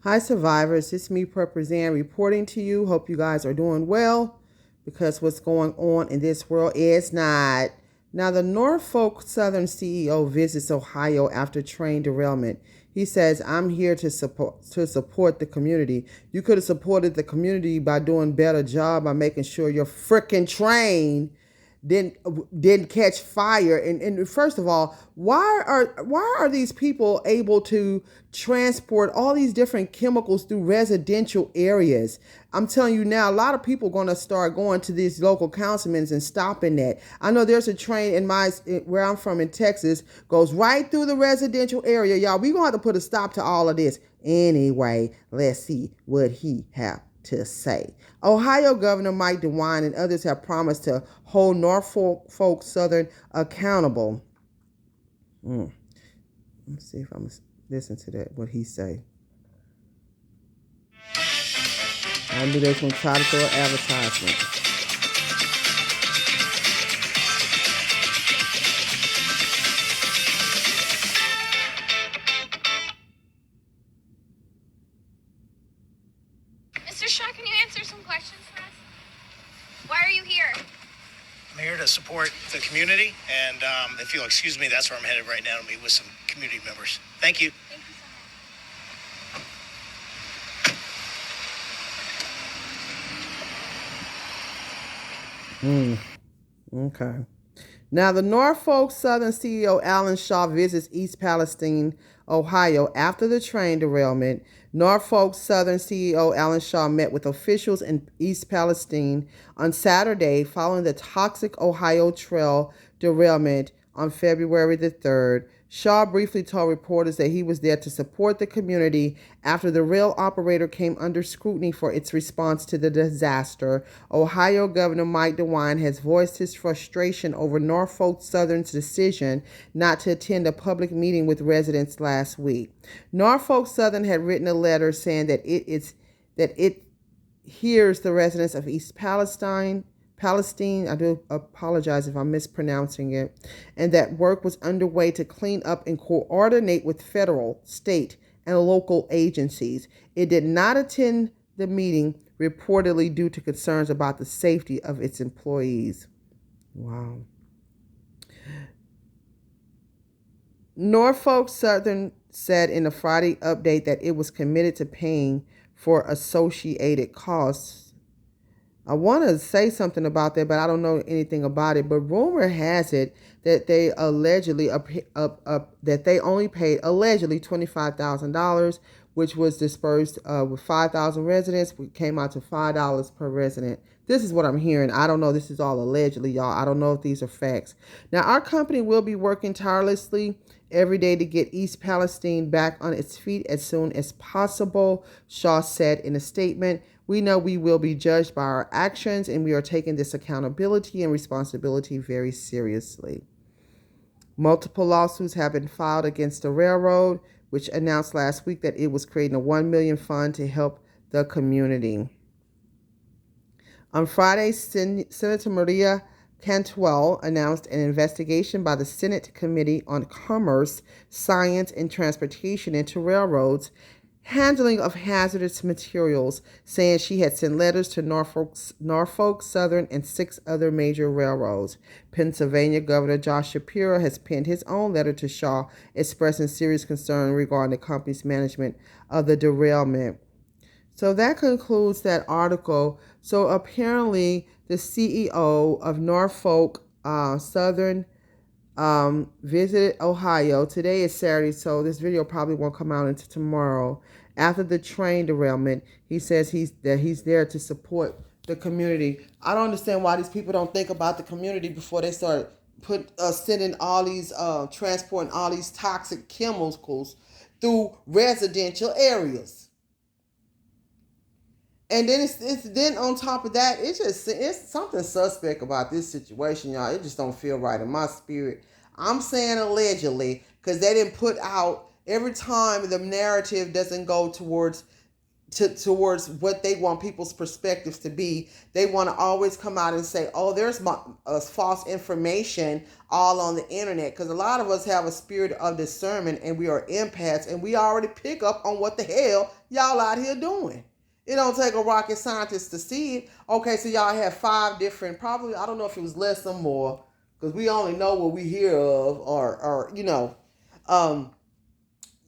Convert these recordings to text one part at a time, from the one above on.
Hi, survivors. It's me, Purpose reporting to you. Hope you guys are doing well because what's going on in this world is not. Now, the Norfolk Southern CEO visits Ohio after train derailment. He says, I'm here to support the community. You could have supported the community by doing a better job by making sure your freaking train didn't didn't catch fire. And first of all, why are these people able to transport all these different chemicals through residential areas? I'm telling you now, a lot of people are going to start going to these local councilmen and stopping that. I know there's a train where I'm from in Texas, goes right through the residential area. Y'all, we going to have to put a stop to all of this. Anyway, let's see what he have to say. Ohio Governor Mike DeWine and others have promised to hold Norfolk Southern accountable. Let's see if I'm going to listen to that, what he say. I knew they was going to try to throw an advertisement. Mr. Shaw, can you answer some questions for us? Why are you here? I'm here to support the community, and if you'll excuse me, that's where I'm headed right now to meet with some community members. Thank you. Thank you so much. Okay. Now, the Norfolk Southern CEO Alan Shaw visits East Palestine, Ohio after the train derailment. Norfolk Southern CEO Alan Shaw met with officials in East Palestine on Saturday following the toxic Ohio Trail derailment on February the 3rd. Shaw briefly told reporters that he was there to support the community after the rail operator came under scrutiny for its response to the disaster. Ohio Governor Mike DeWine has voiced his frustration over Norfolk Southern's decision not to attend a public meeting with residents last week. Norfolk Southern had written a letter saying that it hears the residents of East Palestine, I do apologize if I'm mispronouncing it, and that work was underway to clean up and coordinate with federal, state, and local agencies. It did not attend the meeting, reportedly due to concerns about the safety of its employees. Wow. Norfolk Southern said in a Friday update that it was committed to paying for associated costs. I want to say something about that, but I don't know anything about it. But rumor has it that they allegedly that they only paid allegedly $25,000, which was dispersed with 5,000 residents. It came out to $5 per resident. This is what I'm hearing. I don't know. This is all allegedly, y'all. I don't know if these are facts. Now, our company will be working tirelessly every day to get East Palestine back on its feet as soon as possible, Shaw said in a statement. We know we will be judged by our actions, and we are taking this accountability and responsibility very seriously. Multiple lawsuits have been filed against the railroad, which announced last week that it was creating a $1 million fund to help the community. On Friday, Senator Maria Cantwell announced an investigation by the Senate Committee on Commerce, Science, and Transportation into railroads handling of hazardous materials, saying she had sent letters to Norfolk Southern and 6 other major railroads. Pennsylvania Governor Josh Shapiro has penned his own letter to Shaw, expressing serious concern regarding the company's management of the derailment. So that concludes that article. So apparently the CEO of Norfolk Southern visited Ohio. Today is Saturday, so this video probably won't come out until tomorrow. After the train derailment, he says he's there to support the community. I don't understand why these people don't think about the community before they start sending all these transporting all these toxic chemicals through residential areas. And then it's then on top of that, it's something suspect about this situation, y'all. It just don't feel right in my spirit. I'm saying allegedly because they didn't put out every time the narrative doesn't go towards towards what they want people's perspectives to be. They want to always come out and say, oh, there's false information all on the internet, because a lot of us have a spirit of discernment and we are empaths and we already pick up on what the hell y'all out here doing. It don't take a rocket scientist to see it. Okay, so y'all have 5 different, probably, I don't know if it was less or more, because we only know what we hear of, or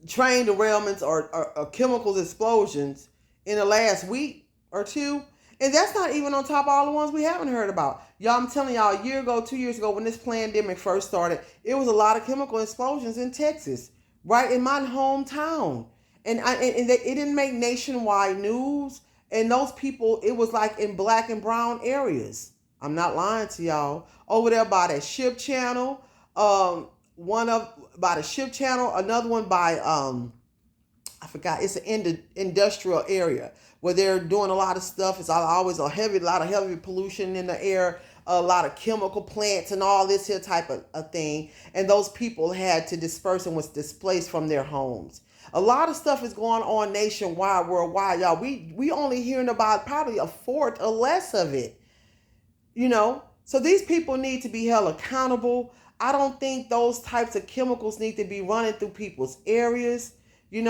train derailments or chemicals explosions in the last week or two. And that's not even on top of all the ones we haven't heard about. Y'all, I'm telling y'all, a year ago, 2 years ago, when this pandemic first started, it was a lot of chemical explosions in Texas, right in my hometown. And it didn't make nationwide news. And those people, it was like in black and brown areas. I'm not lying to y'all. Over there by that ship channel, one of by the ship channel, another one by I forgot. It's an industrial area where they're doing a lot of stuff. It's always a lot of heavy pollution in the air, a lot of chemical plants and all this here type of thing. And those people had to disperse and was displaced from their homes. A lot of stuff is going on nationwide, worldwide, y'all. We only hearing about probably a fourth or less of it, So these people need to be held accountable. I don't think those types of chemicals need to be running through people's areas. And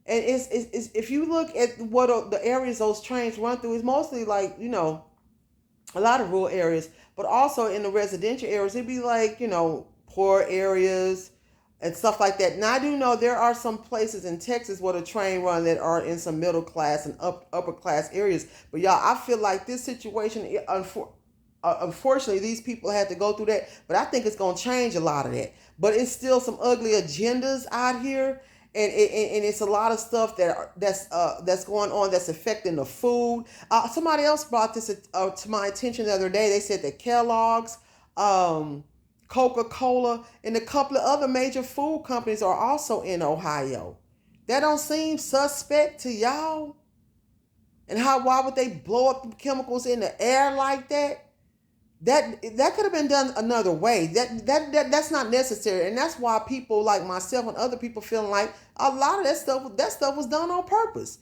it's if you look at what the areas those trains run through, it's mostly like, a lot of rural areas, but also in the residential areas, it'd be like, poor areas and stuff like that. Now, I do know there are some places in Texas where the train run that are in some middle class and upper class areas. But y'all, I feel like this situation, unfortunately, these people had to go through that, but I think it's going to change a lot of that. But it's still some ugly agendas out here. And it's a lot of stuff that's going on that's affecting the food. Somebody else brought this to my attention the other day. They said that Kellogg's, Coca-Cola, and a couple of other major food companies are also in Ohio. That don't seem suspect to y'all? And why would they blow up the chemicals in the air like that? That could have been done another way. That's not necessary, and that's why people like myself and other people feeling like a lot of that stuff was done on purpose.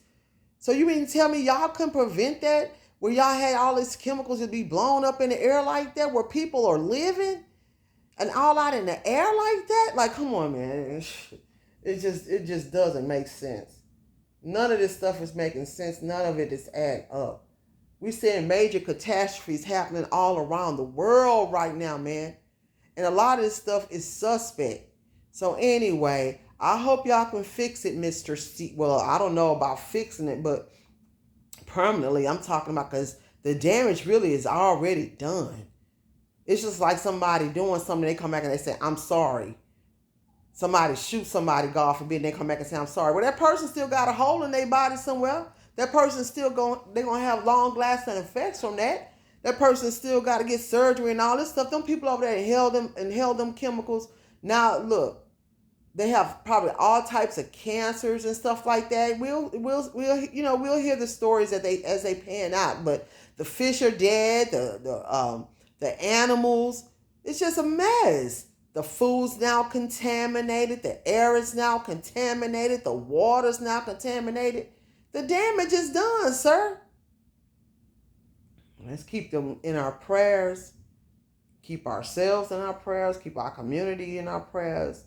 So you mean to tell me y'all couldn't prevent that, where y'all had all these chemicals to be blown up in the air like that, where people are living, and all out in the air like that? Like, come on, man. It just doesn't make sense. None of this stuff is making sense. None of it is adding up. We're seeing major catastrophes happening all around the world right now, man. And a lot of this stuff is suspect. So anyway, I hope y'all can fix it, Mr. C. Well, I don't know about fixing it, but permanently, I'm talking about, because the damage really is already done. It's just like somebody doing something, they come back and they say, I'm sorry. Somebody shoots somebody, God forbid, and they come back and say, I'm sorry. Well, that person still got a hole in their body somewhere. That person's still they're going to have long-lasting effects from that. That person still got to get surgery and all this stuff. Them people over there held them chemicals. Now, look, they have probably all types of cancers and stuff like that. We'll hear the stories as they pan out. But the fish are dead, the animals, it's just a mess. The food's now contaminated, the air is now contaminated, the water's now contaminated. The damage is done, sir. Let's keep them in our prayers. Keep ourselves in our prayers. Keep our community in our prayers.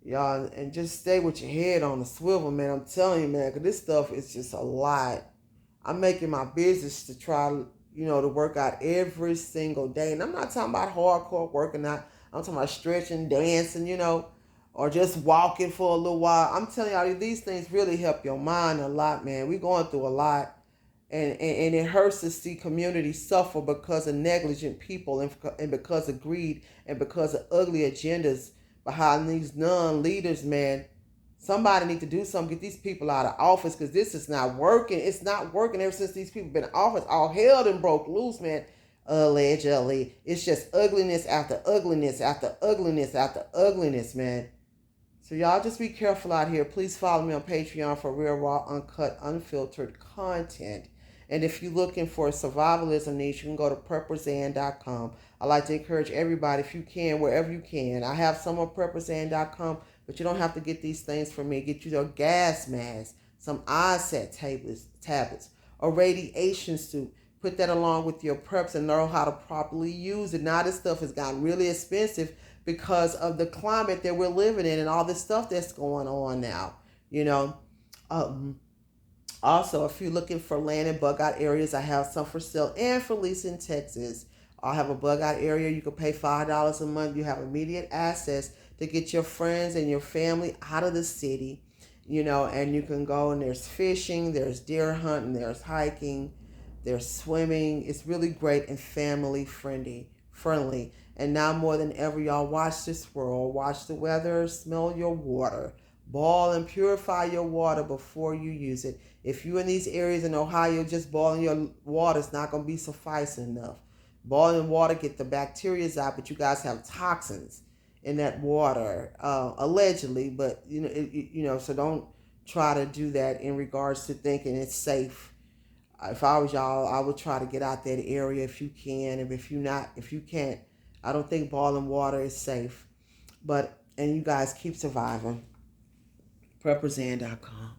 Y'all, and just stay with your head on the swivel, man. I'm telling you, man, because this stuff is just a lot. I'm making my business to try, to work out every single day. And I'm not talking about hardcore working out. I'm talking about stretching, dancing, or just walking for a little while. I'm telling y'all, these things really help your mind a lot, man. We're going through a lot. And it hurts to see communities suffer because of negligent people and because of greed and because of ugly agendas behind these non-leaders, man. Somebody need to do something, get these people out of office, because this is not working. It's not working ever since these people been in office. All hell done broke loose, man. Allegedly. It's just ugliness after ugliness after ugliness after ugliness, man. So y'all just be careful out here. Please follow me on Patreon for real, raw, uncut, unfiltered content. And if you're looking for a survivalism niche, you can go to prepperzan.com. I like to encourage everybody, if you can, wherever you can. I have some on prepperzan.com, but you don't have to get these things from me. Get you your gas mask. some onset tablets, a radiation suit. Put that along with your preps and know how to properly use it. Now this stuff has gotten really expensive because of the climate that we're living in and all this stuff that's going on now. You know, also, if you're looking for land in bug out areas, I have some for sale and for lease in Texas. I'll have a bug out area. You can pay $5 a month. You have immediate access to get your friends and your family out of the city, you know, and you can go and there's fishing, there's deer hunting, there's hiking, there's swimming. It's really great and family friendly. And now more than ever, y'all watch this world. Watch the weather, smell your water. Boil and purify your water before you use it. If you're in these areas in Ohio, just boiling your water is not going to be sufficing enough. Boiling water get the bacteria out, but you guys have toxins in that water, allegedly. But so don't try to do that in regards to thinking it's safe. If I was y'all, I would try to get out that area if you can, and if you can't, I don't think boiling water is safe. And you guys keep surviving. PrepperZan.com.